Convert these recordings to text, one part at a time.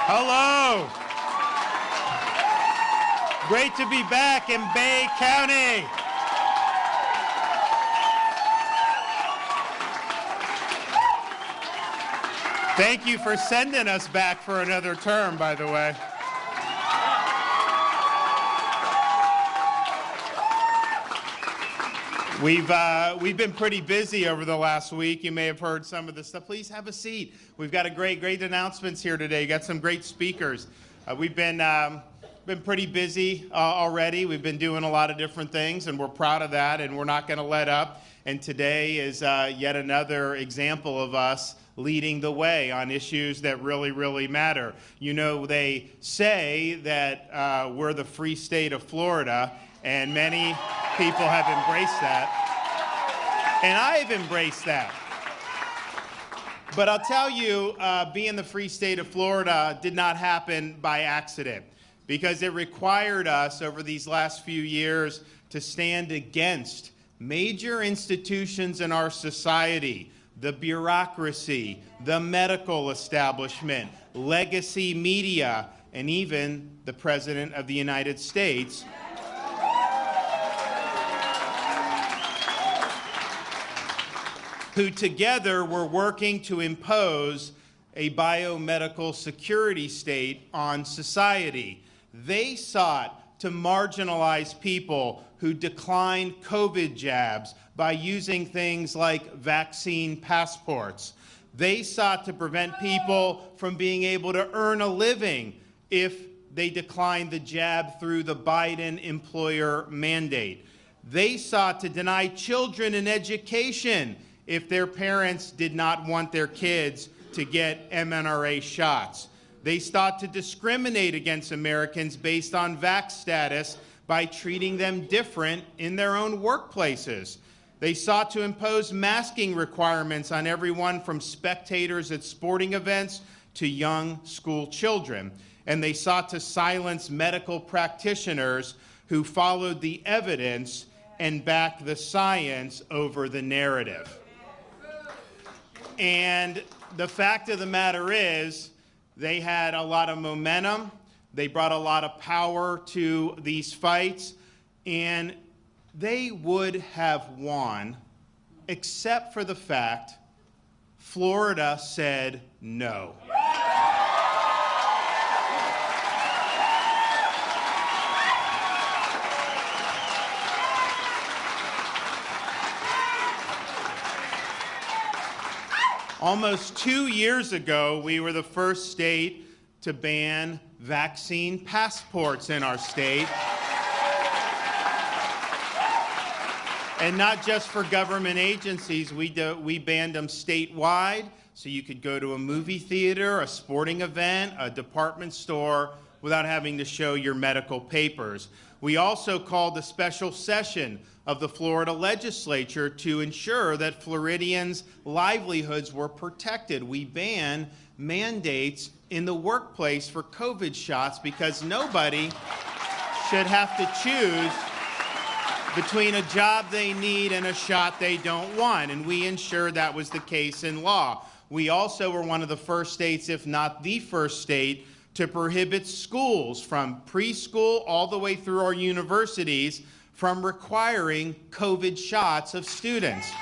Hello. Great to be back in Bay County. Thank you for sending us back for another term, by the way. We've been pretty busy over the last week. You may have heard some of the stuff. Please have a seat. We've got great announcements here today. You got some great speakers. We've been pretty busy already. We've been doing a lot of different things, and we're proud of that, and we're not going to let up. And today is yet another example of us leading the way on issues that really matter. You know, they say that we're the free state of Florida, and many people have embraced that. And I've embraced that. But I'll tell you, being the free state of Florida did not happen by accident, because it required us over these last few years to stand against major institutions in our society, the bureaucracy, the medical establishment, legacy media, and even the President of the United States, who together were working to impose a biomedical security state on society. They sought to marginalize people who declined COVID jabs by using things like vaccine passports. They sought to prevent people from being able to earn a living if they declined the jab through the Biden employer mandate. They sought to deny children an education if their parents did not want their kids to get mRNA shots. They sought to discriminate against Americans based on vax status by treating them different in their own workplaces. They sought to impose masking requirements on everyone from spectators at sporting events to young school children. And they sought to silence medical practitioners who followed the evidence and backed the science over the narrative. And the fact of the matter is, they had a lot of momentum. They brought a lot of power to these fights, and they would have won, except for the fact Florida said no. Almost 2 years ago, we were the first state to ban vaccine passports in our state. And not just for government agencies, we banned them statewide, so you could go to a movie theater, a sporting event, a department store without having to show your medical papers. We also called a special session of the Florida legislature to ensure that Floridians' livelihoods were protected. We banned mandates in the workplace for COVID shots because nobody should have to choose between a job they need and a shot they don't want, and we ensured that was the case in law. We also were one of the first states, if not the first state, to prohibit schools from preschool all the way through our universities from requiring COVID shots of students.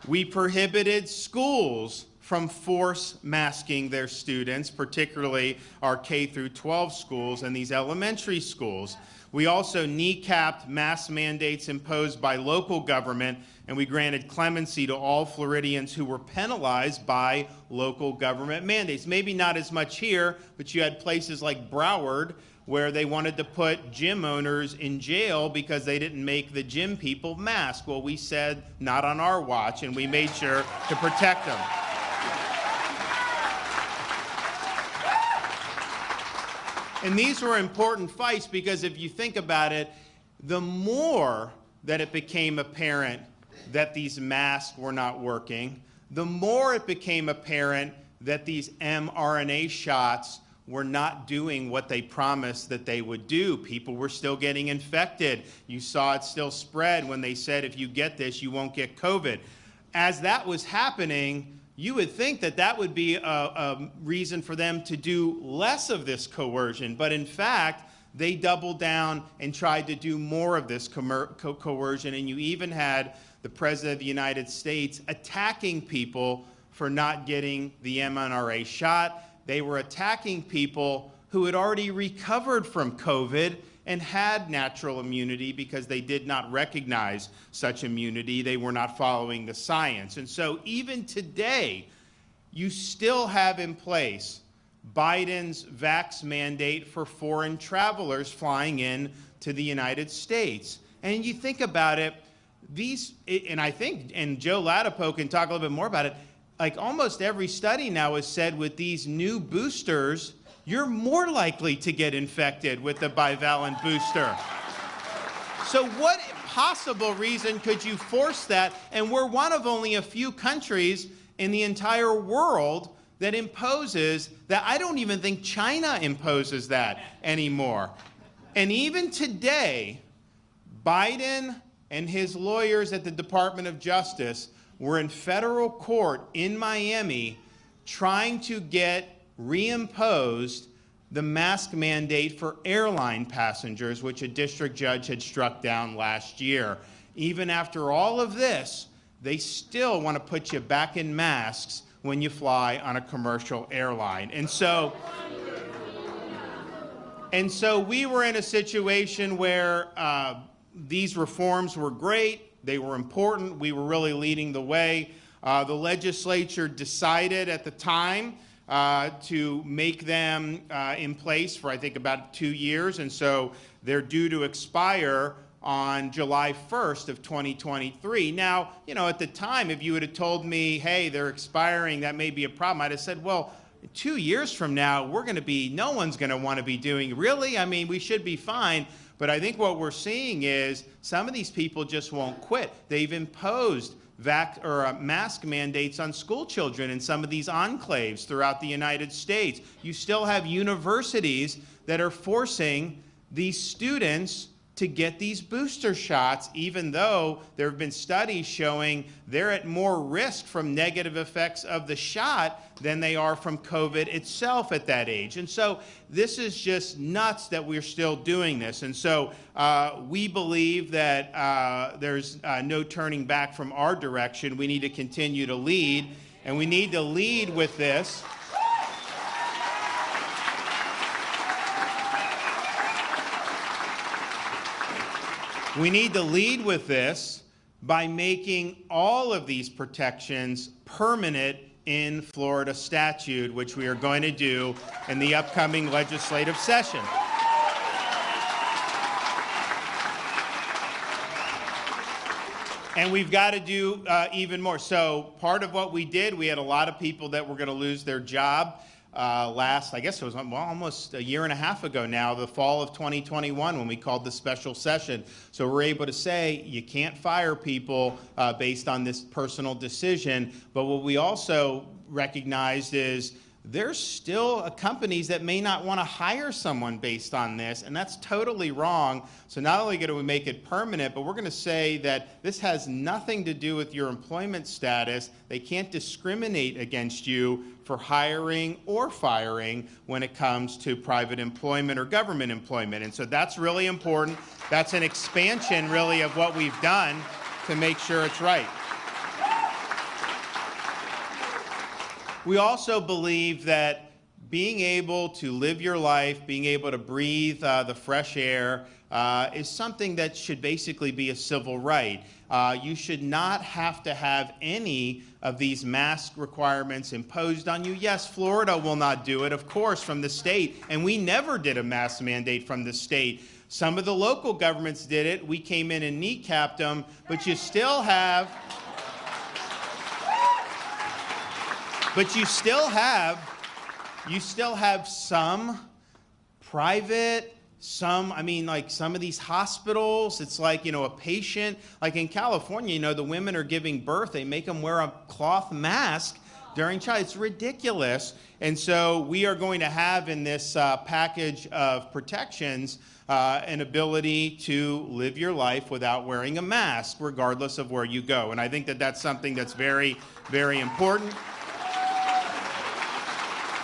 We prohibited schools from force masking their students, particularly our K through 12 schools and these elementary schools. We also kneecapped mask mandates imposed by local government, and we granted clemency to all Floridians who were penalized by local government mandates. Maybe not as much here, but you had places like Broward where they wanted to put gym owners in jail because they didn't make the gym people mask. Well, we said, not on our watch, and we made sure to protect them. And these were important fights because if you think about it, the more that it became apparent that these masks were not working, the more it became apparent that these mRNA shots were not doing what they promised that they would do. People were still getting infected. You saw it still spread when they said, if you get this, you won't get COVID. as that was happening, you would think that that would be a reason for them to do less of this coercion. But in fact, they doubled down and tried to do more of this coercion. And you even had the President of the United States attacking people for not getting the mRNA shot. They were attacking people who had already recovered from COVID and had natural immunity because they did not recognize such immunity. They were not following the science. And so even today, you still have in place Biden's vax mandate for foreign travelers flying in to the United States. And you think about it, and I think, and Joe Ladapo can talk a little bit more about it, like almost every study now has said with these new boosters, you're more likely to get infected with the bivalent booster. So what possible reason could you force that? And we're one of only a few countries in the entire world that imposes that. I don't even think China imposes that anymore. And even today, Biden and his lawyers at the Department of Justice were in federal court in Miami trying to get reimposed the mask mandate for airline passengers, which a district judge had struck down last year. Even after all of this, they still want to put you back in masks when you fly on a commercial airline. And so we were in a situation where these reforms were great, they were important, we were really leading the way. The legislature decided at the time to make them in place for, I think, about 2 years, and so they're due to expire on July 1st of 2023. Now, you know, at the time, if you would have told me, hey, they're expiring, that may be a problem, I'd have said, well, 2 years from now, no one's going to want to be doing, really? I mean, we should be fine. But I think what we're seeing is some of these people just won't quit. They've imposed mask mandates on school children in some of these enclaves throughout the United States. You still have universities that are forcing these students to get these booster shots, even though there have been studies showing they're at more risk from negative effects of the shot than they are from COVID itself at that age. And so this is just nuts that we're still doing this. And so we believe that there's no turning back from our direction. We need to continue to lead, and we need to lead with this. We need to lead with this by making all of these protections permanent in Florida statute, which we are going to do in the upcoming legislative session. And we've got to do even more. So part of what we did, we had a lot of people that were going to lose their job. I guess it was almost a year and a half ago now, the fall of 2021, when we called the special session. So we're able to say you can't fire people based on this personal decision. But what we also recognized is there's still companies that may not want to hire someone based on this, and that's totally wrong. So not only going to we make it permanent, but we're going to say that this has nothing to do with your employment status. They can't discriminate against you for hiring or firing when it comes to private employment or government employment. And so that's really important. That's an expansion, really, of what we've done to make sure it's right. We also believe that being able to live your life, being able to breathe the fresh air is something that should basically be a civil right. You should not have to have any of these mask requirements imposed on you. Yes, Florida will not do it, of course, from the state, and we never did a mask mandate from the state. Some of the local governments did it. We came in and kneecapped them, but you still have some private, some of these hospitals, it's like, a patient, like in California, the women are giving birth, they make them wear a cloth mask during childhood. It's ridiculous. And so we are going to have in this package of protections an ability to live your life without wearing a mask, regardless of where you go. And I think that that's something that's very, very important.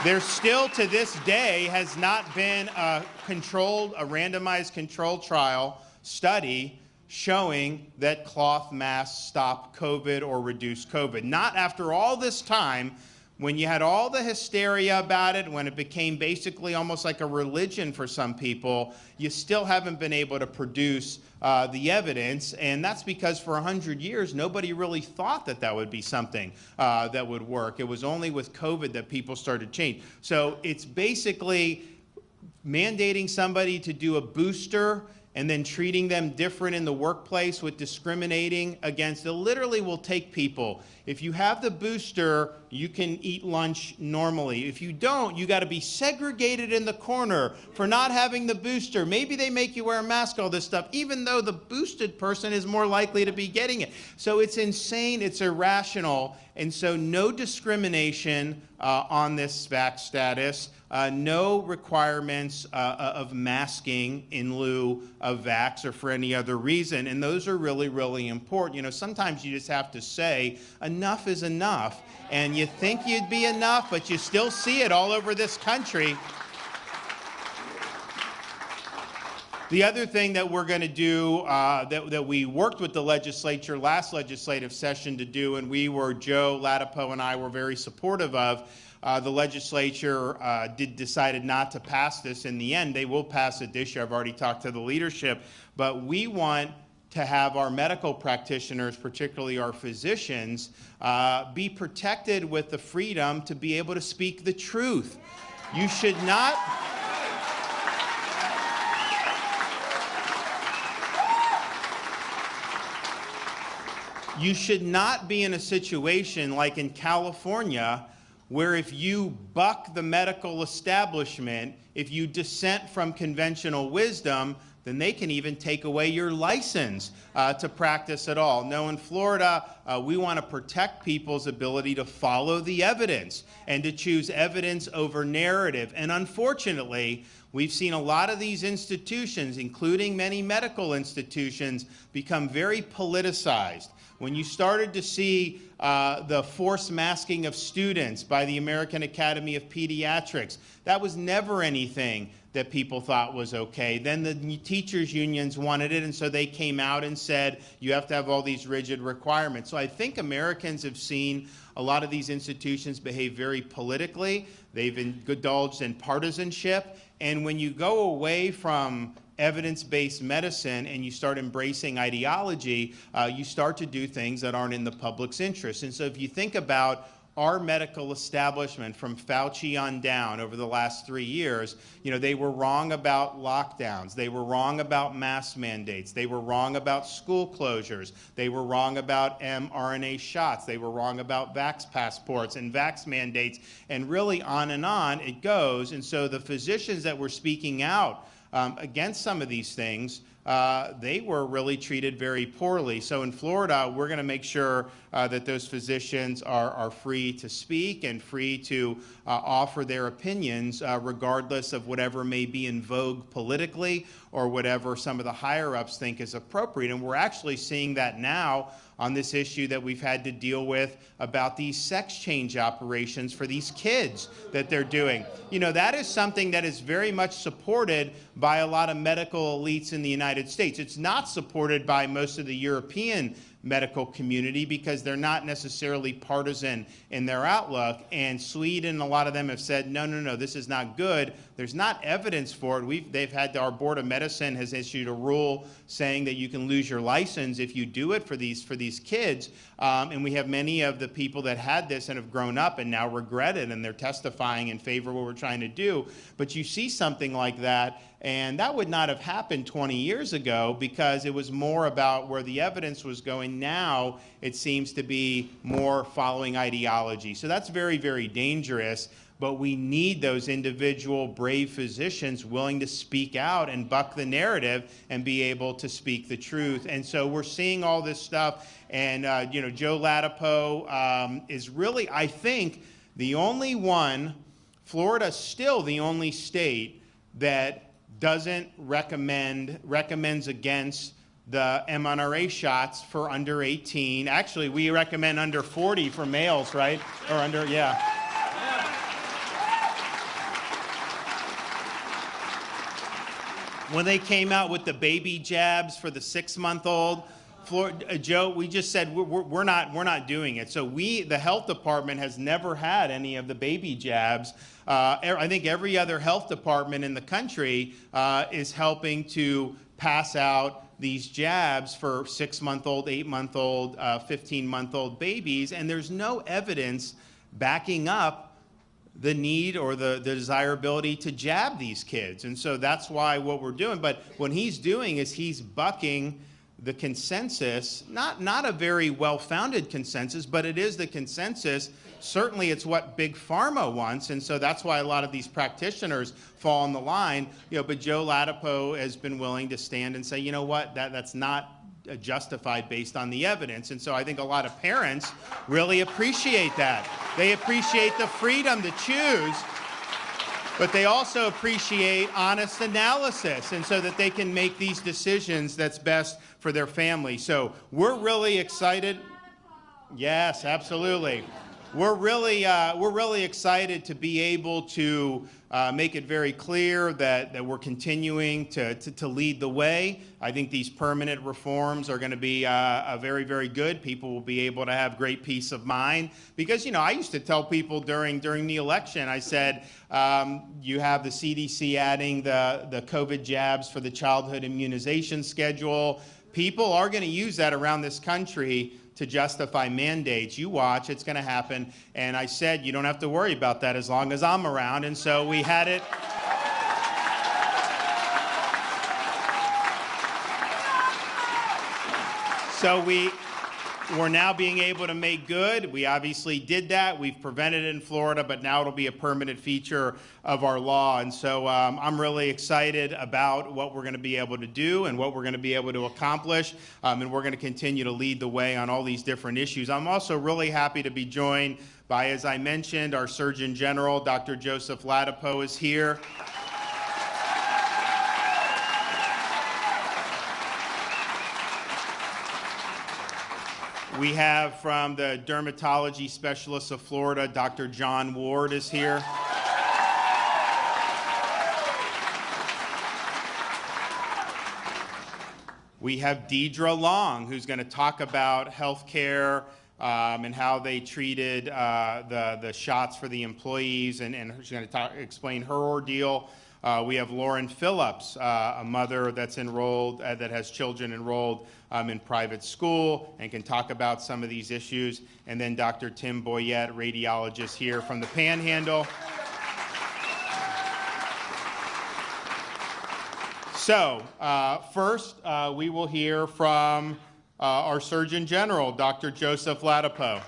There still, to this day, has not been a randomized controlled trial study showing that cloth masks stop COVID or reduce COVID. Not after all this time, when you had all the hysteria about it, when it became basically almost like a religion for some people, you still haven't been able to produce the evidence. And that's because for 100 years, nobody really thought that that would be something that would work. It was only with COVID that people started to change. So it's basically mandating somebody to do a booster and then treating them different in the workplace with discriminating against. It literally will take people. If you have the booster, you can eat lunch normally. If you don't, you got to be segregated in the corner for not having the booster. Maybe they make you wear a mask, all this stuff, even though the boosted person is more likely to be getting it. So it's insane, it's irrational, and so no discrimination on this vax status. No requirements of masking in lieu of vax or for any other reason. And those are really, really important. You know, sometimes you just have to say, enough is enough. And you think you'd be enough, but you still see it all over this country. The other thing that we're going to do, that we worked with the legislature last legislative session to do, and Joe Latipo and I were very supportive of, the legislature decided not to pass this in the end. They will pass it this year. I've already talked to the leadership. But we want to have our medical practitioners, particularly our physicians, be protected with the freedom to be able to speak the truth. You should not... You should not be in a situation like in California where if you buck the medical establishment, if you dissent from conventional wisdom, then they can even take away your license to practice at all. No, in Florida, we want to protect people's ability to follow the evidence and to choose evidence over narrative. And unfortunately, we've seen a lot of these institutions, including many medical institutions, become very politicized. When you started to see the forced masking of students by the American Academy of Pediatrics, that was never anything that people thought was okay. Then the teachers' unions wanted it, and so they came out and said, you have to have all these rigid requirements. So I think Americans have seen a lot of these institutions behave very politically. They've indulged in partisanship. And when you go away from evidence-based medicine and you start embracing ideology, you start to do things that aren't in the public's interest. And so if you think about our medical establishment from Fauci on down over the last 3 years, you know, they were wrong about lockdowns. They were wrong about mask mandates. They were wrong about school closures. They were wrong about mRNA shots. They were wrong about vax passports and vax mandates. And really on it goes. And so the physicians that were speaking out against some of these things, they were really treated very poorly. So in Florida, we're going to make sure that those physicians are free to speak and free to offer their opinions, regardless of whatever may be in vogue politically or whatever some of the higher-ups think is appropriate. And we're actually seeing that now on this issue that we've had to deal with about these sex change operations for these kids that they're doing. You know, that is something that is very much supported by a lot of medical elites in the United States. It's not supported by most of the European medical community because they're not necessarily partisan in their outlook. And Sweden and a lot of them have said, no, this is not good. There's not evidence for it. Our Board of Medicine has issued a rule saying that you can lose your license if you do it for these kids. And we have many of the people that had this and have grown up and now regret it, and they're testifying in favor of what we're trying to do. But you see something like that, and that would not have happened 20 years ago because it was more about where the evidence was going. Now it seems to be more following ideology. So that's very, very dangerous. but we need those individual brave physicians willing to speak out and buck the narrative and be able to speak the truth. And so we're seeing all this stuff, and Joe Ladapo is really, I think, the only one. Florida's still the only state that doesn't recommends against the mRNA shots for under 18. Actually, we recommend under 40 for males, right? Or under, yeah. When they came out with the baby jabs for the 6-month-old, Joe, we just said we're not doing it. So the health department has never had any of the baby jabs. I think every other health department in the country is helping to pass out these jabs for 6-month-old, 8-month-old, 15-month-old babies, and there's no evidence backing up the need or the desirability to jab these kids. And so that's why what we're doing. But what he's doing is he's bucking the consensus, not a very well-founded consensus, but it is the consensus. Certainly it's what Big Pharma wants, and so that's why a lot of these practitioners fall in the line. But Joe Ladapo has been willing to stand and say, you know what, that's not justified based on the evidence. And so I think a lot of parents really appreciate that. They appreciate the freedom to choose, but they also appreciate honest analysis, and so that they can make these decisions that's best for their family. So we're really excited. Yes, absolutely. We're really excited to be able to make it very clear that we're continuing to lead the way. I think these permanent reforms are going to be very, very good. People will be able to have great peace of mind. Because, I used to tell people during the election, I said, you have the CDC adding the COVID jabs for the childhood immunization schedule. People are going to use that around this country to justify mandates. You watch, it's going to happen. And I said, you don't have to worry about that as long as I'm around. And so we had it. So we're now being able to make good. We obviously did that. We've prevented it in Florida, but now it'll be a permanent feature of our law. And so I'm really excited about what we're going to be able to do and what we're going to be able to accomplish. And we're going to continue to lead the way on all these different issues. I'm also really happy to be joined by, as I mentioned, our Surgeon General, Dr. Joseph Ladapo is here. We have from the Dermatology Specialists of Florida, Dr. John Ward is here. We have Deidre Long, who's going to talk about healthcare and how they treated the shots for the employees, and she's going to explain her ordeal. We have Lauren Phillips, a mother that's enrolled, that has children enrolled in private school and can talk about some of these issues. And then Dr. Tim Boyette, radiologist here from the Panhandle. So first, we will hear from our Surgeon General, Dr. Joseph Ladapo.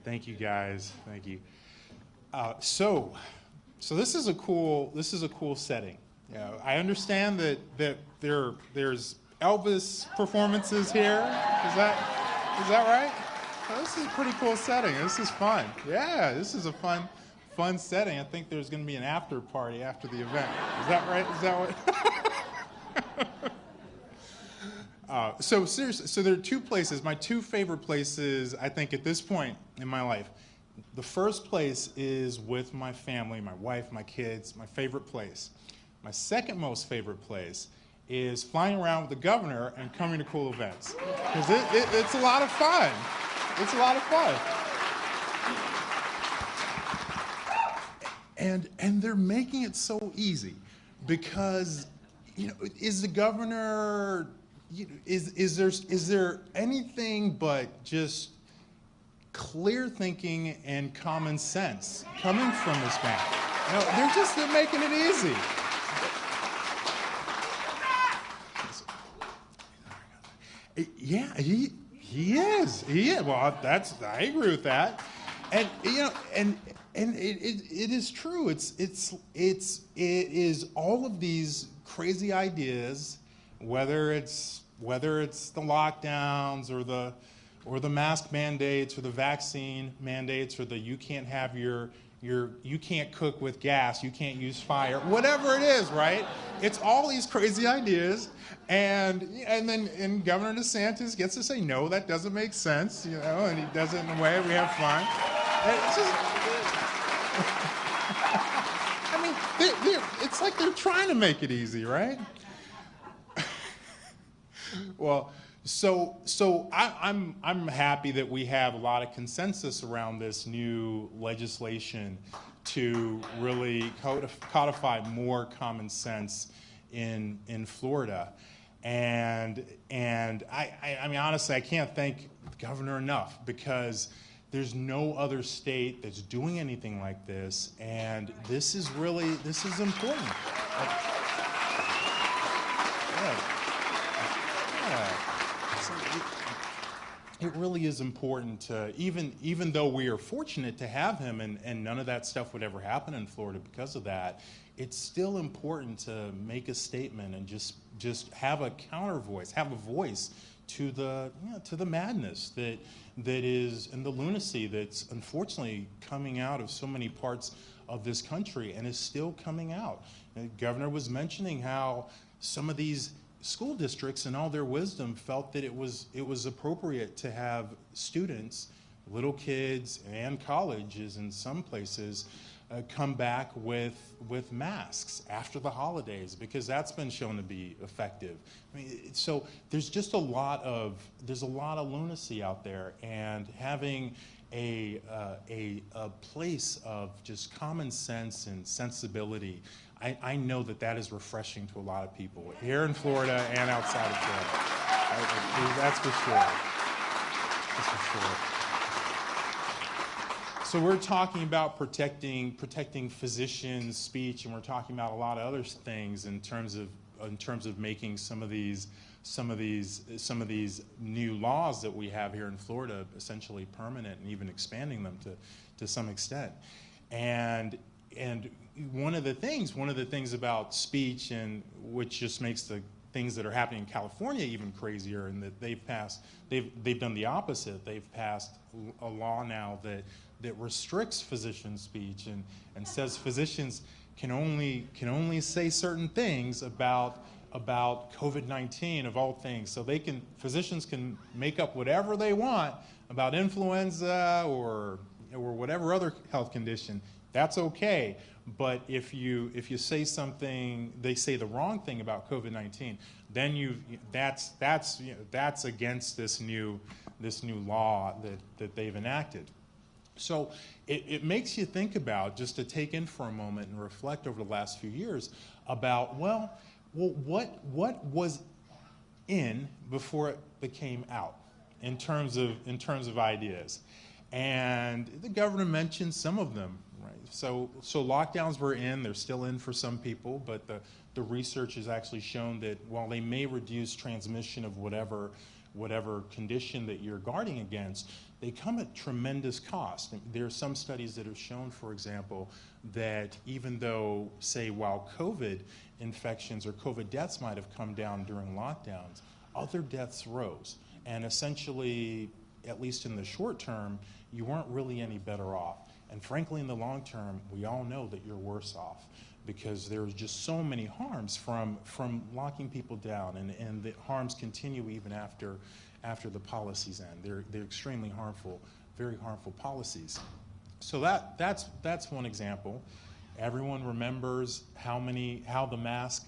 Thank you, guys. Thank you. So this is a cool setting. I understand that there's Elvis performances here. Is that right? Oh, this is a pretty cool setting. This is fun. Yeah, this is a fun setting. I think there's going to be an after party after the event. Is that right? Is that what? So seriously, so there are two places, my two favorite places, I think, at this point in my life. The first place is with my family, my wife, my kids, my favorite place. My second most favorite place is flying around with the governor and coming to cool events. Because it's a lot of fun. It's a lot of fun. And they're making it so easy because, is the governor... Is there anything but just clear thinking and common sense coming from this man? They're making it easy. Yeah, he is. He is. Well, I agree with that. And it is true. It is all of these crazy ideas, whether it's the lockdowns or the mask mandates or the vaccine mandates or the you can't have you can't cook with gas, you can't use fire, whatever it is, right? It's all these crazy ideas, and then Governor DeSantis gets to say, no, that doesn't make sense, and he does it in a way we have fun. And it's just, I mean, it's like they're trying to make it easy, right? Well, so I'm happy that we have a lot of consensus around this new legislation to really codify more common sense in Florida, and I mean honestly I can't thank the governor enough, because there's no other state that's doing anything like this, and this is important. So it really is important to, even though we are fortunate to have him, and none of that stuff would ever happen in Florida because of that, it's still important to make a statement and just have a counter voice, have a voice to the madness that is, and the lunacy that's unfortunately coming out of so many parts of this country and is still coming out. And the governor was mentioning how some of these school districts, in all their wisdom, felt that it was appropriate to have students, little kids, and colleges in some places come back with masks after the holidays, because that's been shown to be effective. I mean, so there's just a lot of lunacy out there, and having a place of just common sense and sensibility, I know that is refreshing to a lot of people here in Florida and outside of Florida. That's for sure. That's for sure. So we're talking about protecting physicians' speech, and we're talking about a lot of other things in terms of making some of these new laws that we have here in Florida essentially permanent, and even expanding them to some extent. And one of the things about speech, and which just makes the things that are happening in California even crazier, and that they've done the opposite. They've passed a law now that restricts physician speech and says physicians can only say certain things about COVID-19 of all things. So physicians can make up whatever they want about influenza or whatever other health condition. That's okay. But if you say something, they say the wrong thing about COVID-19, then that's against this new law that they've enacted. So it makes you think about, just to take in for a moment and reflect over the last few years about, well, what was in before it became out in terms of ideas. And the governor mentioned some of them, right? So lockdowns were in, they're still in for some people, but the research has actually shown that while they may reduce transmission of whatever condition that you're guarding against, they come at tremendous cost. There are some studies that have shown, for example, that even though, say, while COVID infections or COVID deaths might have come down during lockdowns, other deaths rose. And essentially, at least in the short term, you weren't really any better off. And frankly, in the long term, we all know that you're worse off, because there's just so many harms from locking people down, and the harms continue even after the policies end. They're extremely harmful, very harmful policies. So that's one example. Everyone remembers how the mask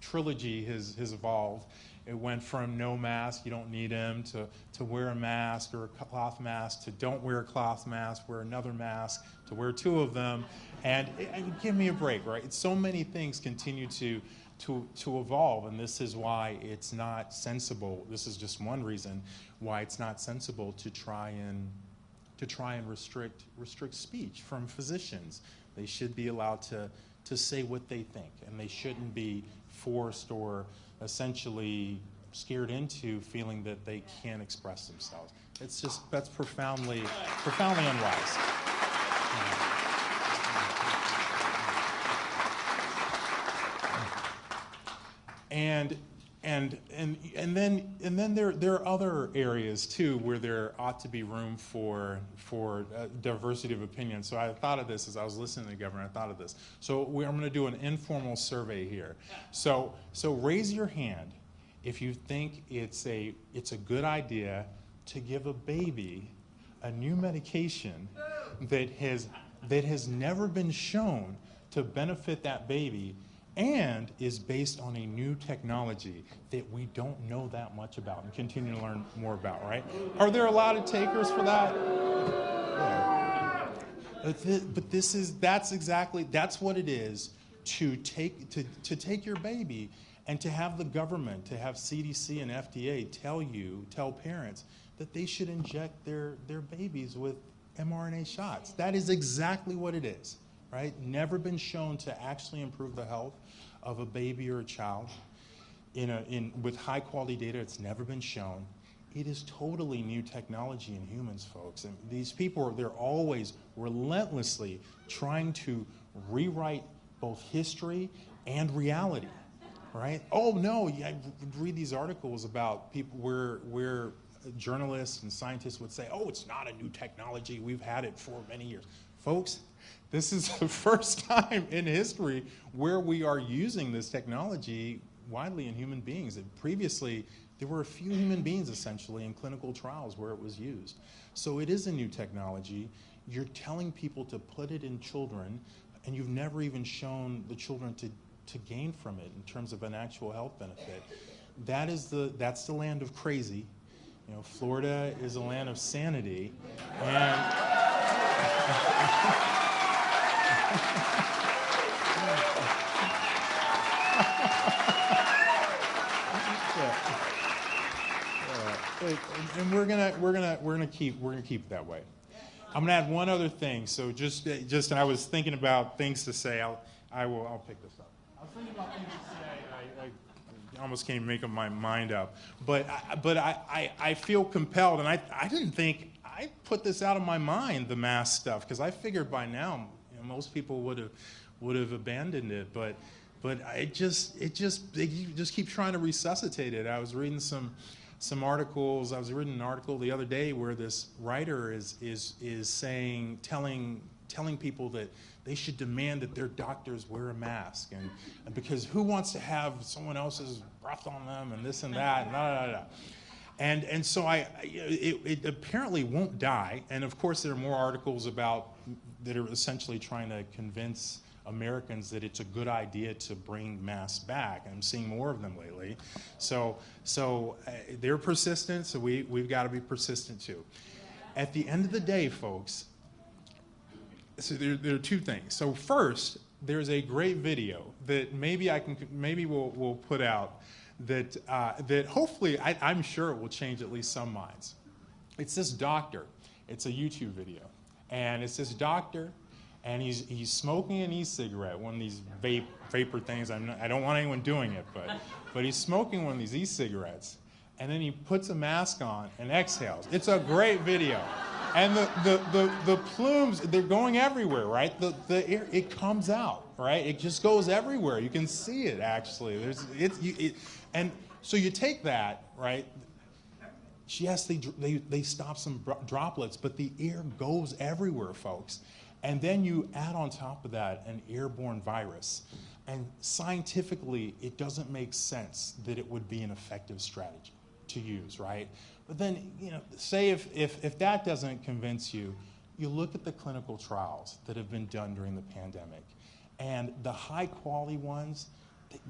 trilogy has evolved. It went from no mask, you don't need them, to wear a mask or a cloth mask, to don't wear a cloth mask, wear another mask, to wear two of them, and give me a break, right? So many things continue to evolve, and this is why it's not sensible. This is just one reason why it's not sensible to try and restrict speech from physicians. They should be allowed to say what they think, and they shouldn't be forced or essentially scared into feeling that they can't express themselves. It's just, that's profoundly unwise. And then there are other areas too where there ought to be room for diversity of opinion. So I thought of this as I was listening to the governor. I thought of this. So I'm going to do an informal survey here. So raise your hand if you think it's a good idea to give a baby a new medication that has never been shown to benefit that baby and is based on a new technology that we don't know that much about and continue to learn more about, right? Are there a lot of takers for that? Yeah. But that's what it is to take your baby and to have the government, to have CDC and FDA tell parents that they should inject their babies with mRNA shots. That is exactly what it is, right? Never been shown to actually improve the health of a baby or a child. With high quality data, it's never been shown. It is totally new technology in humans, folks. And these people, they're always relentlessly trying to rewrite both history and reality, right? Oh no, I read these articles about people where journalists and scientists would say, oh, it's not a new technology, we've had it for many years. Folks, this is the first time in history where we are using this technology widely in human beings. And previously, there were a few human beings essentially in clinical trials where it was used. So it is a new technology. You're telling people to put it in children, and you've never even shown the children to gain from it in terms of an actual health benefit. That's the land of crazy. You know, Florida is a land of sanity, and and we're gonna keep it that way. I'm gonna add one other thing. So just I was thinking about things to say. I'll pick this up. I was thinking about things to say. I almost can't make my mind up, but I feel compelled, and I didn't think I put this out of my mind, the mask stuff, because I figured by now most people would have abandoned it, but they just keep trying to resuscitate it. I was reading some articles. I was reading an article the other day where this writer is telling people that they should demand that their doctors wear a mask, and because who wants to have someone else's breath on them and this and that and da da da. And so it apparently won't die. And of course, there are more articles that are essentially trying to convince Americans that it's a good idea to bring masks back. And I'm seeing more of them lately. So they're persistent. So we've got to be persistent too. At the end of the day, folks. So there are two things. So first, there's a great video that maybe we'll put out that hopefully I'm sure it will change at least some minds. It's this doctor. It's a YouTube video, and it's this doctor, and he's smoking an e-cigarette, one of these vapor things. I don't want anyone doing it, but he's smoking one of these e-cigarettes, and then he puts a mask on and exhales. It's a great video. And the plumes, they're going everywhere, right? The air, it comes out, right? It just goes everywhere. You can see it, actually. And so you take that, right? Yes, they stop some droplets, but the air goes everywhere, folks. And then you add on top of that an airborne virus. And scientifically, it doesn't make sense that it would be an effective strategy to use, right? But then, say if that doesn't convince you, you look at the clinical trials that have been done during the pandemic, and the high quality ones,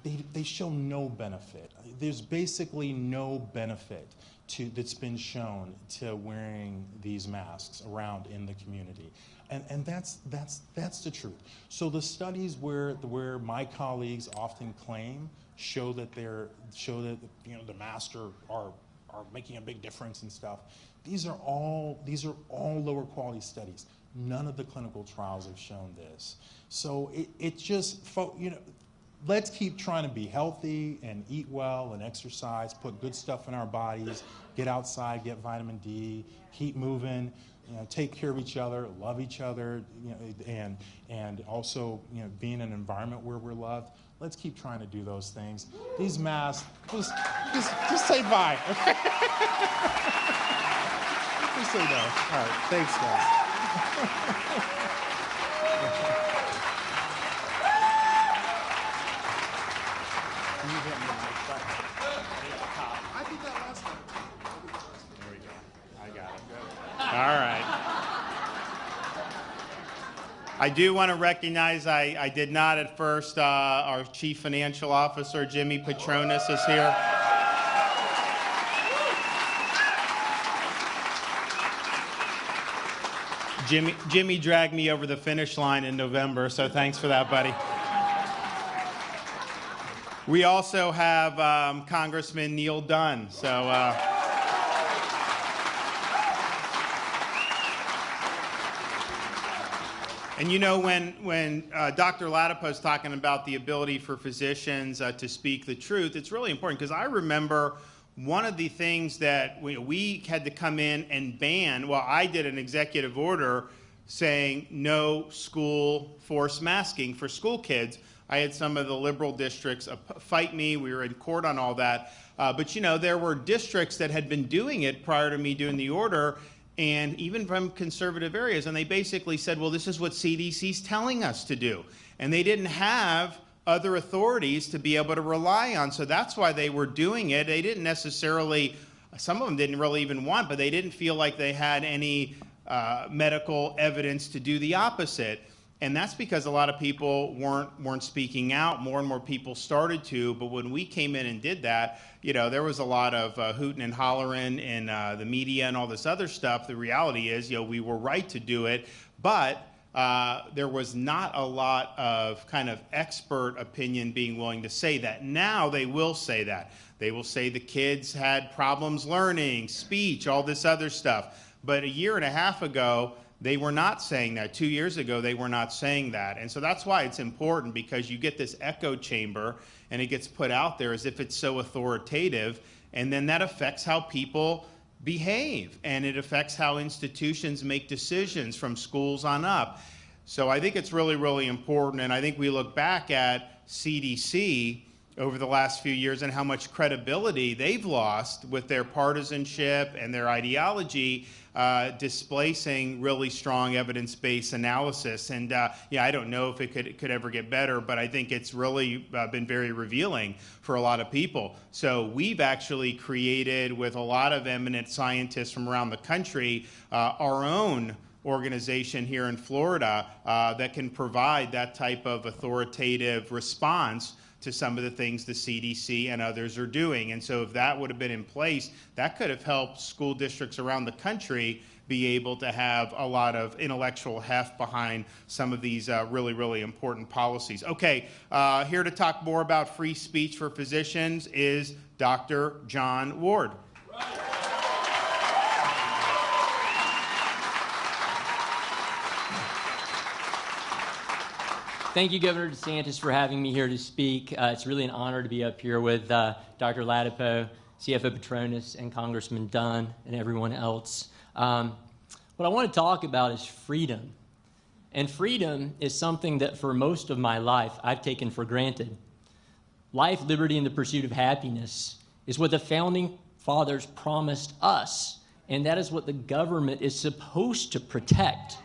they show no benefit. There's basically no benefit that's been shown to wearing these masks around in the community. And that's the truth. So the studies where my colleagues often claim show that the masks are making a big difference and stuff. These are all lower quality studies. None of the clinical trials have shown this. So it just, let's keep trying to be healthy and eat well and exercise, put good stuff in our bodies, get outside, get vitamin D, keep moving, take care of each other, love each other, and also, be in an environment where we're loved. Let's keep trying to do those things. These masks, just say bye. Okay? Just say no. All right, thanks, guys. I did that last time. There we go. I got it. All right. I do want to recognize I did not at first. Our Chief Financial Officer, Jimmy Petronas, is here. Jimmy dragged me over the finish line in November, so thanks for that, buddy. We also have Congressman Neil Dunn. So. And when Dr. Latipo is talking about the ability for physicians to speak the truth, it's really important because I remember one of the things that we had to come in and ban. Well, I did an executive order saying no school forced masking for school kids. I had some of the liberal districts fight me. We were in court on all that. But there were districts that had been doing it prior to me doing the order, and even from conservative areas, and they basically said, well, this is what CDC's telling us to do. And they didn't have other authorities to be able to rely on, so that's why they were doing it. They didn't necessarily, some of them didn't really even want, but they didn't feel like they had any medical evidence to do the opposite. And that's because a lot of people weren't speaking out. More and more people started to, but when we came in and did that, there was a lot of hooting and hollering in the media and all this other stuff. The reality is, we were right to do it, but there was not a lot of kind of expert opinion being willing to say that. Now they will say that. They will say the kids had problems learning, speech, all this other stuff. But a year and a half ago, they were not saying that. 2 years ago, they were not saying that. And so that's why it's important, because you get this echo chamber and it gets put out there as if it's so authoritative, and then that affects how people behave, and it affects how institutions make decisions from schools on up. So I think it's really, really important, and I think we look back at CDC over the last few years and how much credibility they've lost with their partisanship and their ideology, displacing really strong evidence-based analysis. And I don't know if it could ever get better, but I think it's really been very revealing for a lot of people. So we've actually created, with a lot of eminent scientists from around the country, our own organization here in Florida that can provide that type of authoritative response to some of the things the CDC and others are doing. And so if that would have been in place, that could have helped school districts around the country be able to have a lot of intellectual heft behind some of these really, really important policies. Okay, here to talk more about free speech for physicians is Dr. John Ward. Thank you, Governor DeSantis, for having me here to speak. It's really an honor to be up here with Dr. Latipo, CFO Petronas, and Congressman Dunn, and everyone else. What I want to talk about is freedom. And freedom is something that for most of my life I've taken for granted. Life, liberty, and the pursuit of happiness is what the Founding Fathers promised us, and that is what the government is supposed to protect.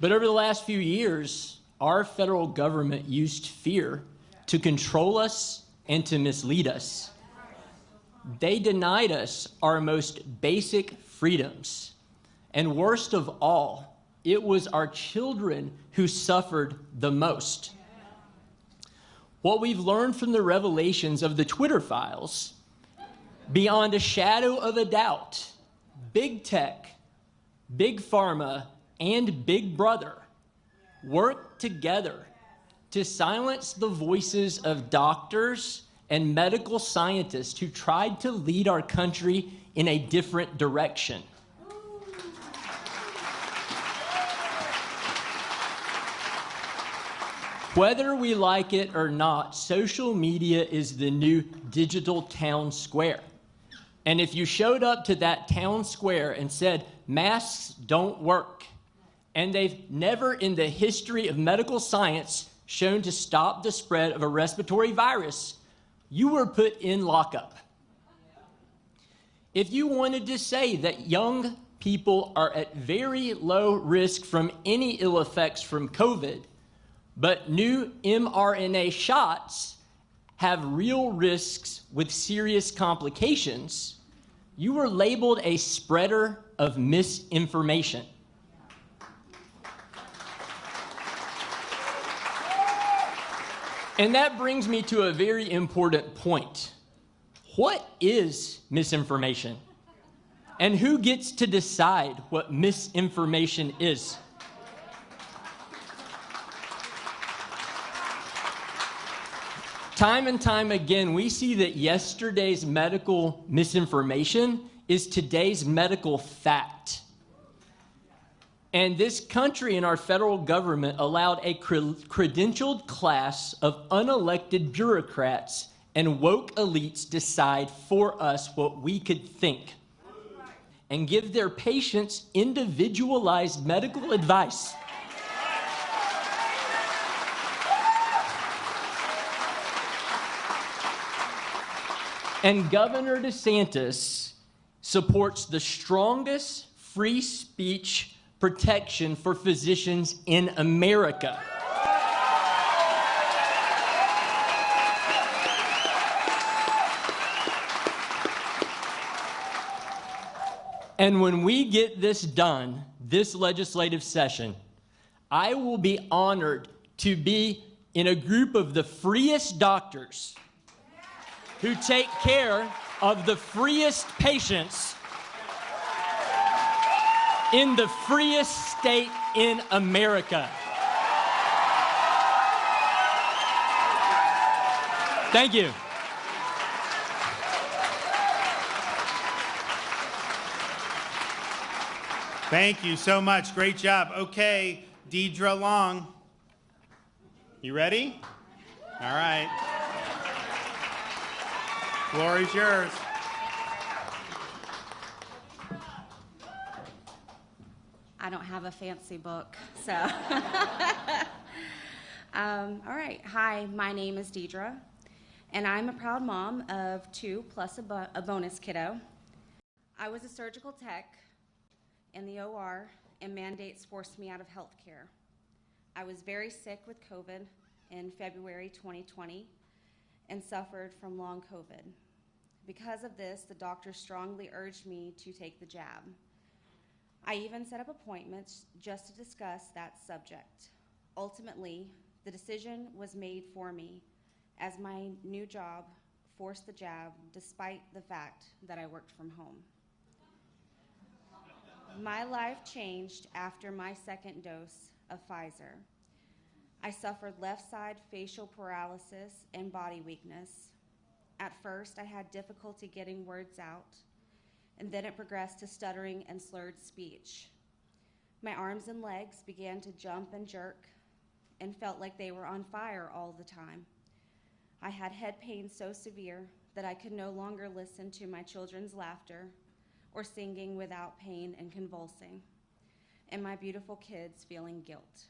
But over the last few years, our federal government used fear to control us and to mislead us. They denied us our most basic freedoms. And worst of all, it was our children who suffered the most. What we've learned from the revelations of the Twitter files, beyond a shadow of a doubt, big tech, big pharma, and Big Brother work together to silence the voices of doctors and medical scientists who tried to lead our country in a different direction. Whether we like it or not, social media is the new digital town square. And if you showed up to that town square and said, masks don't work, and they've never in the history of medical science shown to stop the spread of a respiratory virus, you were put in lockup. If you wanted to say that young people are at very low risk from any ill effects from COVID, but new mRNA shots have real risks with serious complications, you were labeled a spreader of misinformation. And that brings me to a very important point. What is misinformation? And who gets to decide what misinformation is? Time and time again, we see that yesterday's medical misinformation is today's medical fact. And this country and our federal government allowed a credentialed class of unelected bureaucrats and woke elites decide for us what we could think and give their patients individualized medical advice. And Governor DeSantis supports the strongest free speech protection for physicians in America. And when we get this done, this legislative session, I will be honored to be in a group of the freest doctors who take care of the freest patients in the freest state in America. Thank you. Thank you so much. Great job. Okay, Deidre Long. You ready? All right. Floor is yours. I don't have a fancy book, so. All right. Hi, my name is Deidre, and I'm a proud mom of 2 plus a bonus kiddo. I was a surgical tech in the OR, and mandates forced me out of healthcare. I was very sick with COVID in February 2020 and suffered from long COVID. Because of this, the doctor strongly urged me to take the jab. I even set up appointments just to discuss that subject. Ultimately, the decision was made for me as my new job forced the jab despite the fact that I worked from home. My life changed after my second dose of Pfizer. I suffered left side facial paralysis and body weakness. At first, I had difficulty getting words out, and then it progressed to stuttering and slurred speech. My arms and legs began to jump and jerk and felt like they were on fire all the time. I had head pain so severe that I could no longer listen to my children's laughter or singing without pain and convulsing, and my beautiful kids feeling guilt.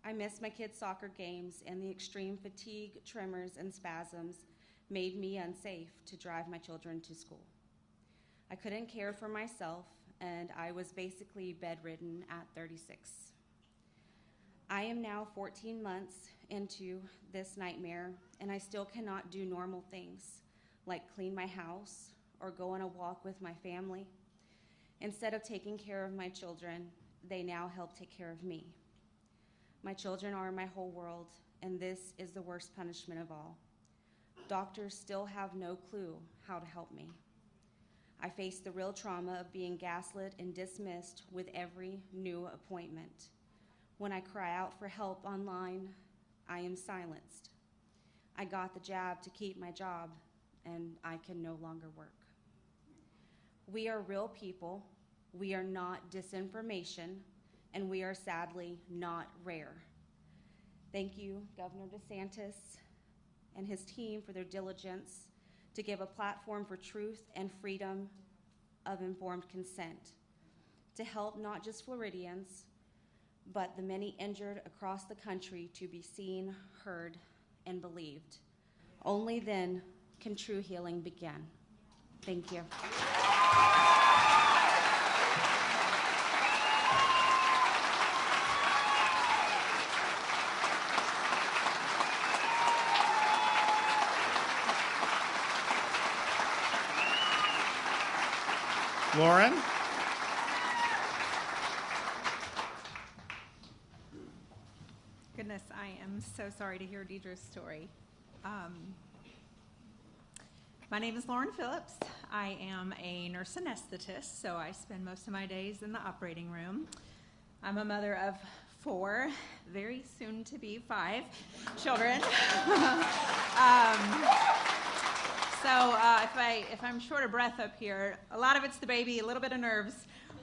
I missed my kids' soccer games, and the extreme fatigue, tremors, and spasms made me unsafe to drive my children to school. I couldn't care for myself, and I was basically bedridden at 36. I am now 14 months into this nightmare, and I still cannot do normal things like clean my house or go on a walk with my family. Instead of taking care of my children, they now help take care of me. My children are my whole world, and this is the worst punishment of all. Doctors still have no clue how to help me. I face the real trauma of being gaslit and dismissed with every new appointment. When I cry out for help online, I am silenced. I got the jab to keep my job, and I can no longer work. We are real people. We are not disinformation, and we are sadly not rare. Thank you, Governor DeSantis and his team, for their diligence to give a platform for truth and freedom of informed consent, to help not just Floridians, but the many injured across the country to be seen, heard, and believed. Only then can true healing begin. Thank you. Lauren? Goodness, I am so sorry to hear Deidre's story. My name is Lauren Phillips. I am a nurse anesthetist, so I spend most of my days in the operating room. I'm a mother of 4, very soon to be 5 children. If I'm short of breath up here, a lot of it's the baby, a little bit of nerves,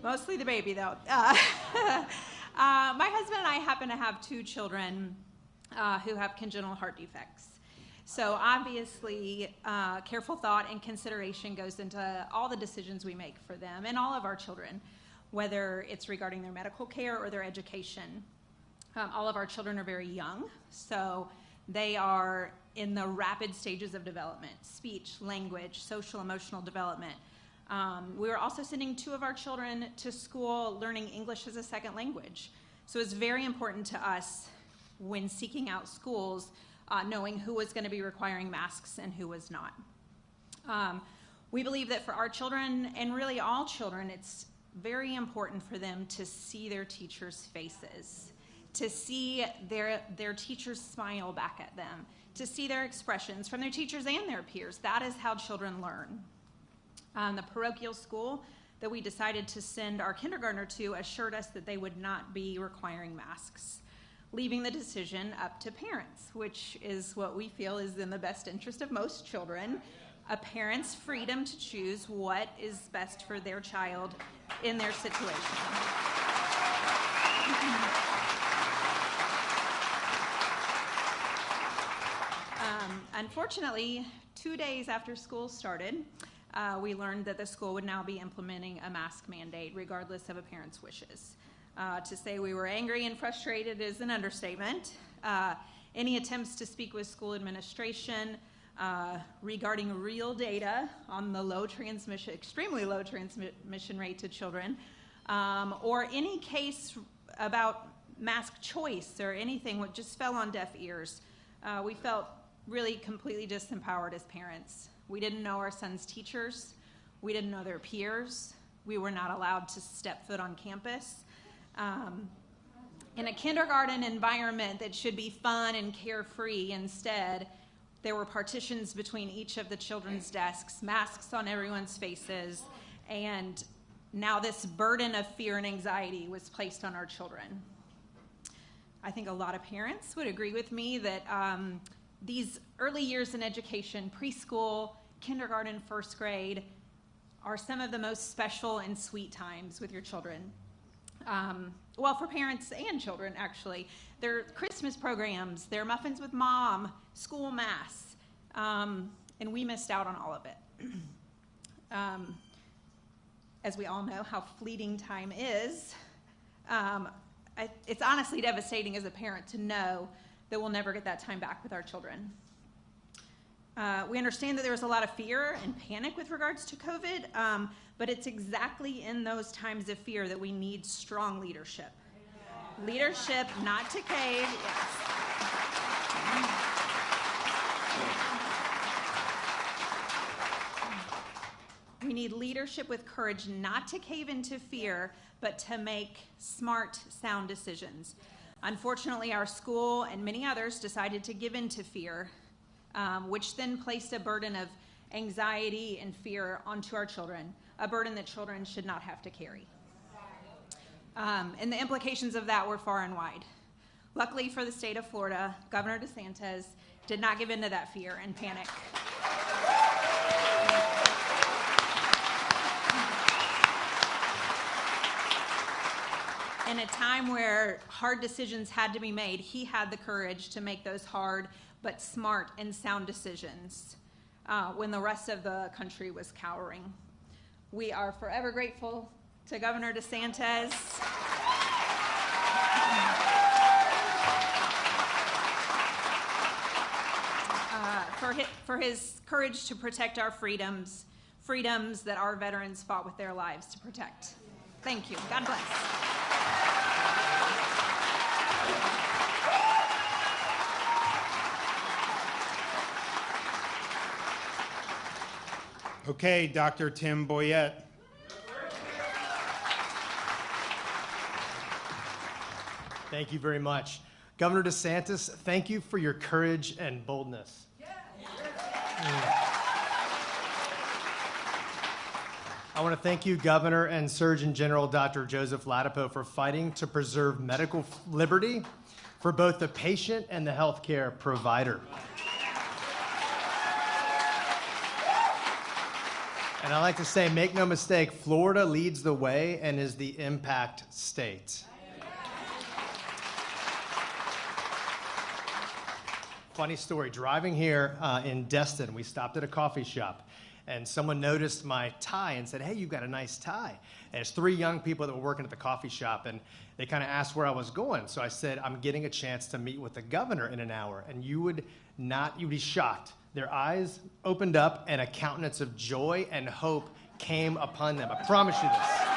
mostly the baby though. My husband and I happen to have 2 children who have congenital heart defects. So obviously, careful thought and consideration goes into all the decisions we make for them and all of our children, whether it's regarding their medical care or their education. All of our children are very young, so they are in the rapid stages of development: speech, language, social, emotional development. We were also sending 2 of our children to school learning English as a second language. So it's very important to us when seeking out schools, knowing who was going to be requiring masks and who was not. We believe that for our children, and really all children, it's very important for them to see their teachers' faces, to see their teachers smile back at them, to see their expressions from their teachers and their peers. That is how children learn. The parochial school that we decided to send our kindergartner to assured us that they would not be requiring masks, leaving the decision up to parents, which is what we feel is in the best interest of most children, a parent's freedom to choose what is best for their child in their situation. Unfortunately, 2 days after school started, we learned that the school would now be implementing a mask mandate regardless of a parent's wishes. To say we were angry and frustrated is an understatement. Any attempts to speak with school administration regarding real data on the extremely low transmission rate to children, or any case about mask choice or anything, what just fell on deaf ears. We felt really completely disempowered as parents. We didn't know our son's teachers. We didn't know their peers. We were not allowed to step foot on campus. In a kindergarten environment that should be fun and carefree, instead, there were partitions between each of the children's desks, masks on everyone's faces, and now this burden of fear and anxiety was placed on our children. I think a lot of parents would agree with me that these early years in education, preschool, kindergarten, first grade, are some of the most special and sweet times with your children. Well, for parents and children, actually. Their Christmas programs, their Muffins with Mom, school mass, and we missed out on all of it. As we all know how fleeting time is, it's honestly devastating as a parent to know that we'll never get that time back with our children. We understand that there was a lot of fear and panic with regards to COVID, but it's exactly in those times of fear that we need strong leadership. Leadership not to cave, yes. We need leadership with courage not to cave into fear, but to make smart, sound decisions. Unfortunately, our school and many others decided to give in to fear, which then placed a burden of anxiety and fear onto our children, a burden that children should not have to carry. And the implications of that were far and wide. Luckily for the state of Florida, Governor DeSantis did not give in to that fear and panic. in a time where hard decisions had to be made, he had the courage to make those hard but smart and sound decisions when the rest of the country was cowering. We are forever grateful to Governor DeSantis. For his courage to protect our freedoms that our veterans fought with their lives to protect. Thank you. God bless. Okay, Dr. Tim Boyette. Thank you very much. Governor DeSantis, thank you for your courage and boldness. I want to thank you, Governor and Surgeon General Dr. Joseph Ladapo, for fighting to preserve medical liberty for both the patient and the healthcare provider. And I like to say, make no mistake, Florida leads the way and is the impact state. Funny story, driving here in Destin, we stopped at a coffee shop and someone noticed my tie and said, hey, you've got a nice tie. And it's 3 young people that were working at the coffee shop and they kind of asked where I was going. So I said, I'm getting a chance to meet with the governor in an hour. And you'd be shocked. Their eyes opened up and a countenance of joy and hope came upon them. I promise you this.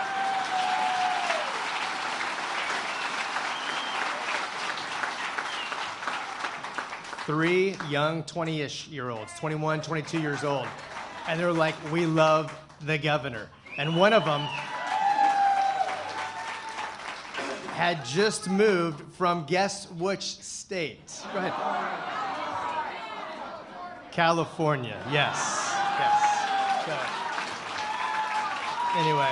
Three young 20-ish-year-olds, 21, 22 years old. And they're like, we love the governor. And one of them had just moved from guess which state? Go ahead. California, yes. So, anyway,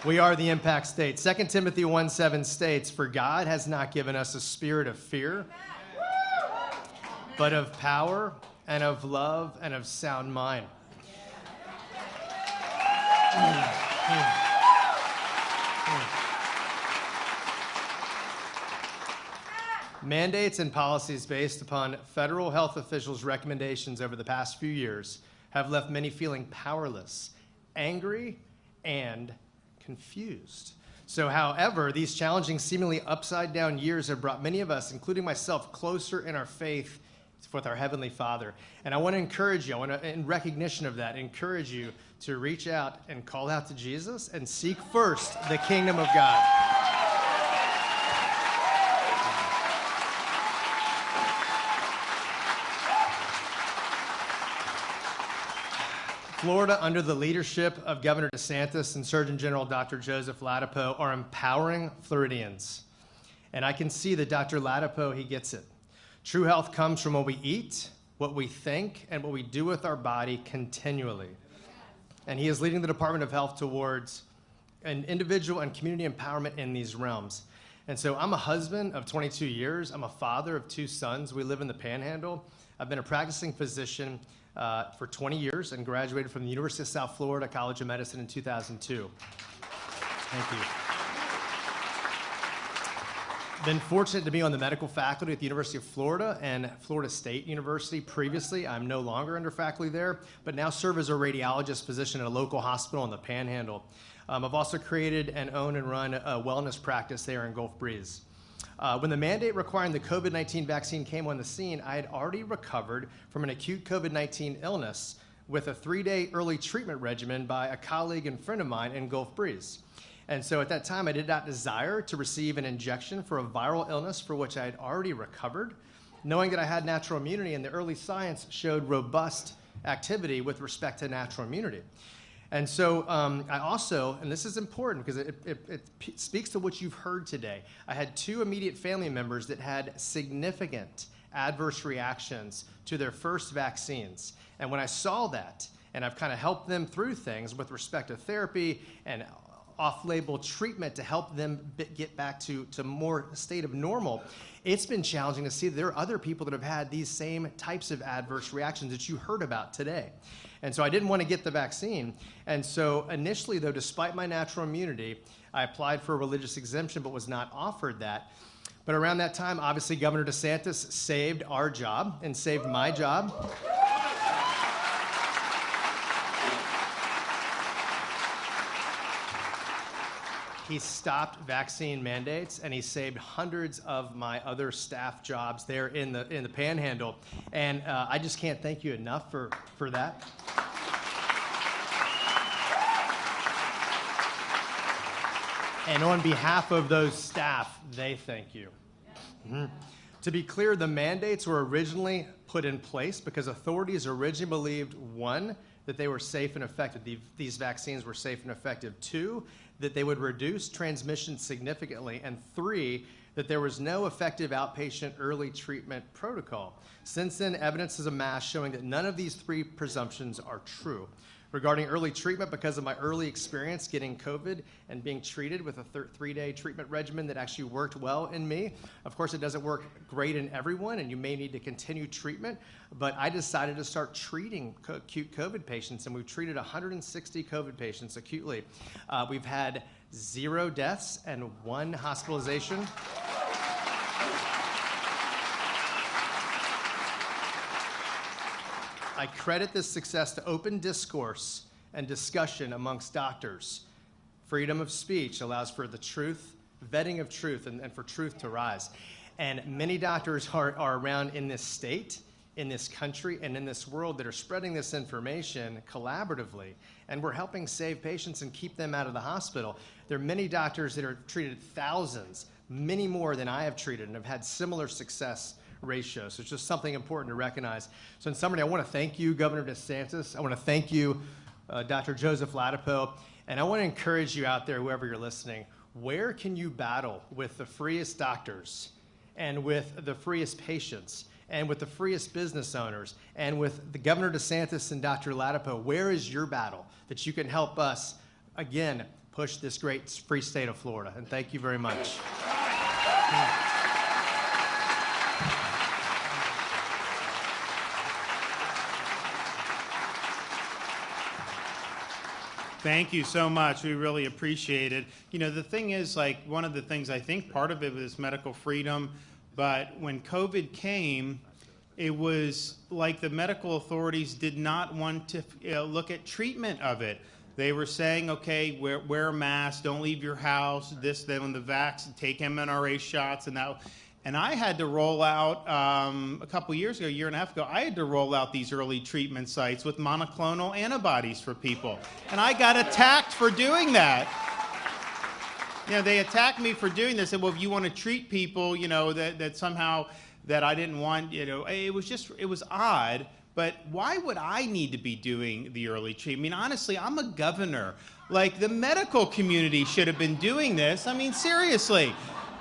we are the impact state. 2 Timothy 1:7 states, for God has not given us a spirit of fear, but of power and of love and of sound mind. Mandates and policies based upon federal health officials' recommendations over the past few years have left many feeling powerless, angry, and confused. So, however, these challenging, seemingly upside-down years have brought many of us, including myself, closer in our faith with our Heavenly Father. And I want to encourage you, in recognition of that, encourage you to reach out and call out to Jesus and seek first the kingdom of God. Florida, under the leadership of Governor DeSantis and Surgeon General Dr. Joseph Ladapo, are empowering Floridians. And I can see that Dr. Ladapo, he gets it. True health comes from what we eat, what we think, and what we do with our body continually. And he is leading the Department of Health towards an individual and community empowerment in these realms. And so I'm a husband of 22 years. I'm a father of 2 sons. We live in the Panhandle. I've been a practicing physician for 20 years and graduated from the University of South Florida College of Medicine in 2002. Thank you. Been fortunate to be on the medical faculty at the University of Florida and Florida State University previously. I'm no longer under faculty there, but now serve as a radiologist physician at a local hospital in the Panhandle. I've also created and own and run a wellness practice there in Gulf Breeze. When the mandate requiring the COVID-19 vaccine came on the scene, I had already recovered from an acute COVID-19 illness with a 3-day early treatment regimen by a colleague and friend of mine in Gulf Breeze. And so at that time, I did not desire to receive an injection for a viral illness for which I had already recovered, knowing that I had natural immunity, and the early science showed robust activity with respect to natural immunity. And so I also, and this is important because it speaks to what you've heard today, I had 2 immediate family members that had significant adverse reactions to their first vaccines. And when I saw that, and I've kind of helped them through things with respect to therapy and off-label treatment to help them get back to more state of normal, it's been challenging to see that there are other people that have had these same types of adverse reactions that you heard about today. And so I didn't want to get the vaccine. And so initially, though, despite my natural immunity, I applied for a religious exemption but was not offered that. But around that time, obviously, Governor DeSantis saved our job and saved my job. He stopped vaccine mandates, and he saved hundreds of my other staff jobs there in the Panhandle. And I just can't thank you enough for that. And on behalf of those staff, they thank you. Mm-hmm. To be clear, the mandates were originally put in place because authorities originally believed, one, that they were safe and effective. These vaccines were safe and effective. Two, that they would reduce transmission significantly. And three, that there was no effective outpatient early treatment protocol. Since then, evidence has amassed showing that none of these three presumptions are true. Regarding early treatment, because of my early experience getting COVID and being treated with a 3-day treatment regimen that actually worked well in me. Of course, it doesn't work great in everyone, and you may need to continue treatment, but I decided to start treating acute COVID patients, and we've treated 160 COVID patients acutely. We've had 0 deaths and 1 hospitalization. I credit this success to open discourse and discussion amongst doctors. Freedom of speech allows for the truth, vetting of truth, and for truth to rise. And many doctors are around in this state, in this country, and in this world that are spreading this information collaboratively. And we're helping save patients and keep them out of the hospital. There are many doctors that have treated thousands, many more than I have treated, and have had similar success ratio. So it's just something important to recognize. So in summary, I want to thank you, Governor DeSantis. I want to thank you, Dr. Joseph Ladapo. And I want to encourage you out there, whoever you're listening, where can you battle with the freest doctors and with the freest patients and with the freest business owners and with the Governor DeSantis and Dr. Ladapo? Where is your battle that you can help us, again, push this great free state of Florida? And thank you very much. Thank you so much. We really appreciate it. You know, the thing is, like, one of the things I think part of it was medical freedom, but when COVID came, it was like the medical authorities did not want to look at treatment of it. They were saying, okay, wear a mask, don't leave your house, this, then when the vaccine, take mRNA shots, and I had to roll out, a couple years ago, a year and a half ago, I had to roll out these early treatment sites with monoclonal antibodies for people. And I got attacked for doing that. You know, they attacked me for doing this. Said, well, if you want to treat people, you know, that somehow that I didn't want, you know, it was odd. But why would I need to be doing the early treatment? I mean, honestly, I'm a governor. Like, the medical community should have been doing this. I mean, seriously.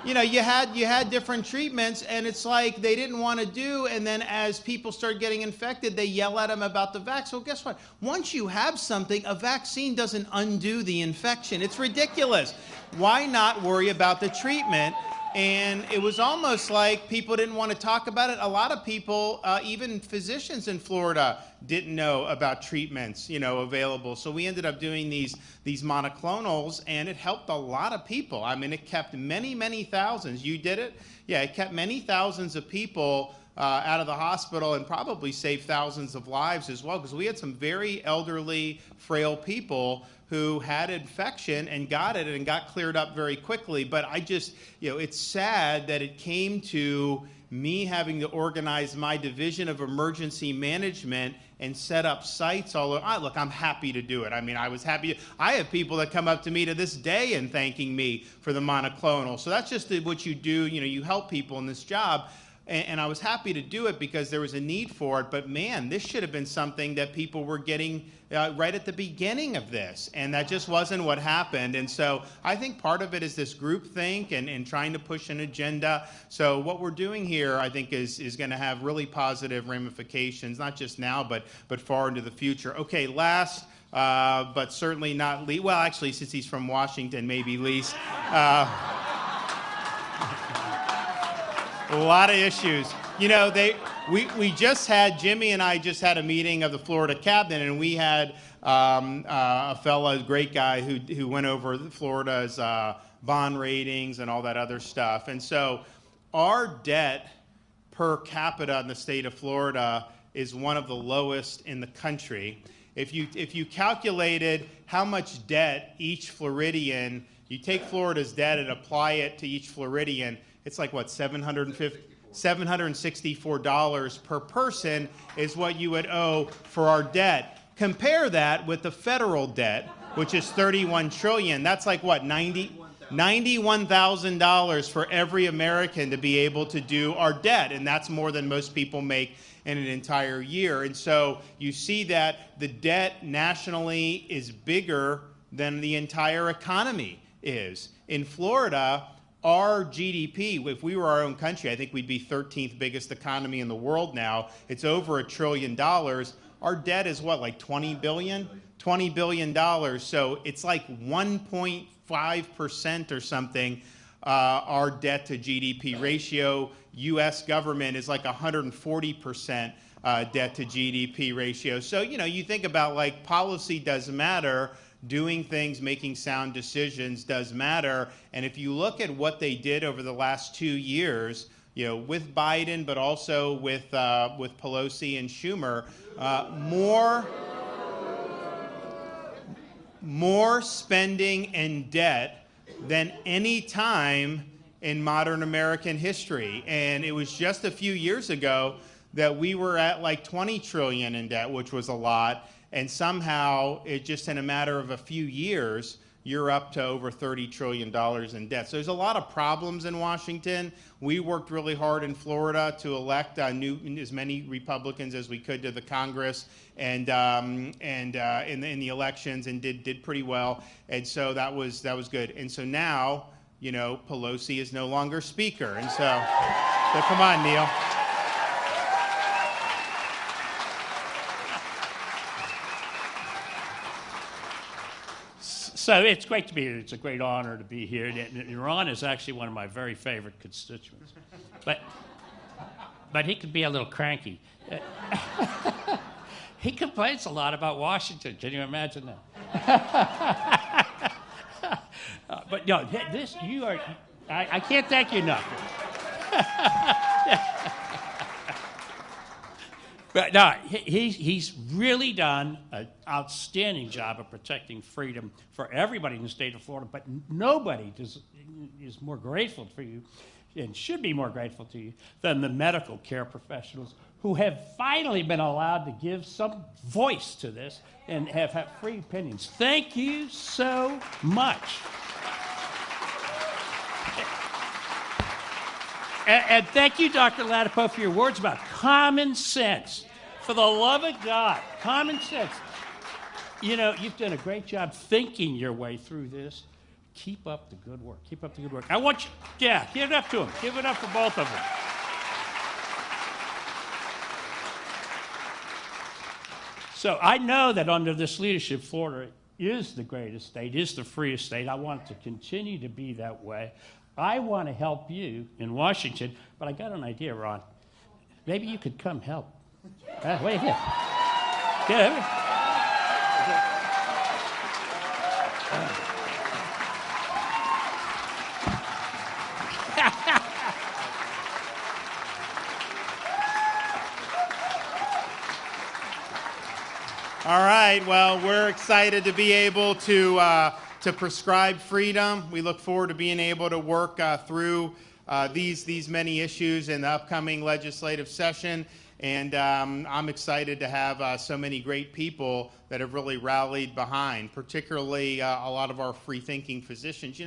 You know, you had different treatments, and it's like they didn't want to do, and then as people start getting infected, they yell at them about the vaccine. So guess what? Once you have something, a vaccine doesn't undo the infection. It's ridiculous. Why not worry about the treatment? And it was almost like people didn't want to talk about it. A lot of people, even physicians in Florida, didn't know about treatments, you know, available. So we ended up doing these monoclonals, and it helped a lot of people. I mean, it kept many, many thousands. You did it? Yeah, it kept many thousands of people out of the hospital and probably saved thousands of lives as well, because we had some very elderly, frail people who had infection and got it and got cleared up very quickly. But I just, you know, it's sad that it came to me having to organize my division of emergency management and set up sites all over. Look, I'm happy to do it. I mean, I was happy. I have people that come up to me to this day and thanking me for the monoclonal. So that's just what you do. You know, you help people in this job. And I was happy to do it because there was a need for it. But man, this should have been something that people were getting right at the beginning of this. And that just wasn't what happened. And so I think part of it is this groupthink and trying to push an agenda. So what we're doing here, I think, is going to have really positive ramifications, not just now, but far into the future. Okay, last, but certainly not least. Well, actually, since he's from Washington, maybe least. A lot of issues. You know, we just had, Jimmy and I just had a meeting of the Florida cabinet, and we had a fellow, great guy, who went over Florida's bond ratings and all that other stuff. And so our debt per capita in the state of Florida is one of the lowest in the country. If you calculated how much debt each Floridian, you take Florida's debt and apply it to each Floridian, it's like what, $764 per person is what you would owe for our debt. Compare that with the federal debt, which is $31 trillion. That's like what, $91,000 for every American to be able to do our debt, and that's more than most people make in an entire year. And so you see that the debt nationally is bigger than the entire economy is. In Florida, our GDP, if we were our own country, I think we'd be 13th biggest economy in the world now. It's over $1 trillion. Our debt is what, like 20 billion? $20 billion. So it's like 1.5% or something, our debt to GDP ratio. U.S. government is like 140% debt to GDP ratio. So, you think about, like, policy does matter. Doing things, making sound decisions does matter. And if you look at what they did over the last 2 years, with Biden, but also with Pelosi and Schumer, more spending and debt than any time in modern American history. And it was just a few years ago that we were at like 20 trillion in debt, which was a lot. And somehow, it just in a matter of a few years, you're up to over $30 trillion in debt. So there's a lot of problems in Washington. We worked really hard in Florida to elect as many Republicans as we could to the Congress and in the elections, and did pretty well. And so that was good. And so now, Pelosi is no longer Speaker. And so come on, Neil. So it's great to be here. It's a great honor to be here. And Ron is actually one of my very favorite constituents. But he could be a little cranky. He complains a lot about Washington. Can you imagine that? But no, I can't thank you enough. But no, he's really done an outstanding job of protecting freedom for everybody in the state of Florida, but nobody is more grateful for you and should be more grateful to you than the medical care professionals who have finally been allowed to give some voice to this and have had free opinions. Thank you so much. And thank you, Dr. Latipo, for your words about common sense. For the love of God, common sense. You've done a great job thinking your way through this. Keep up the good work. Keep up the good work. I want you, give it up to them. Give it up for both of them. So I know that under this leadership, Florida is the greatest state, is the freest state. I want it to continue to be that way. I want to help you in Washington, but I got an idea, Ron. Maybe you could come help. Wait here. Get over. All right. Well, we're excited to be able to prescribe freedom. We look forward to being able to work through these many issues in the upcoming legislative session. And I'm excited to have so many great people that have really rallied behind, particularly a lot of our free-thinking physicians.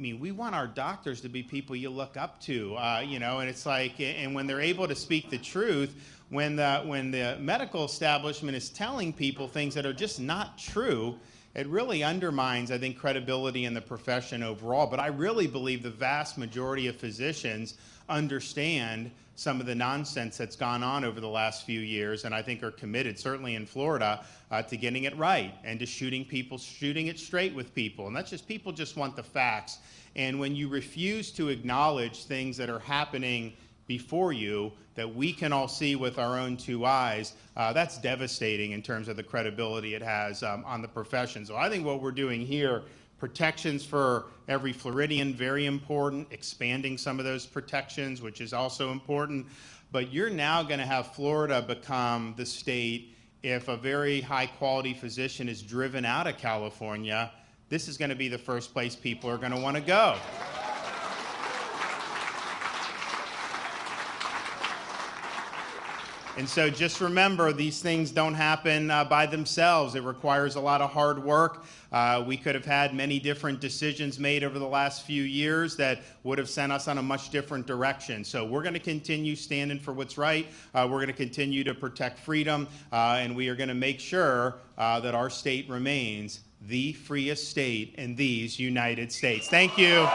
We want our doctors to be people you look up to, and it's like, and when they're able to speak the truth, when the medical establishment is telling people things that are just not true, it really undermines, I think, credibility in the profession overall. But I really believe the vast majority of physicians understand some of the nonsense that's gone on over the last few years, and I think are committed, certainly in Florida, to getting it right and to shooting it straight with people. And that's just, people just want the facts. And when you refuse to acknowledge things that are happening before you that we can all see with our own two eyes, that's devastating in terms of the credibility it has on the profession. So I think what we're doing here, protections for every Floridian, very important, expanding some of those protections, which is also important. But you're now going to have Florida become the state, if a very high quality physician is driven out of California, this is going to be the first place people are going to want to go. And so just remember, these things don't happen by themselves. It requires a lot of hard work. We could have had many different decisions made over the last few years that would have sent us on a much different direction. So we're going to continue standing for what's right. We're going to continue to protect freedom, and we are going to make sure that our state remains the freest state in these United States. Thank you.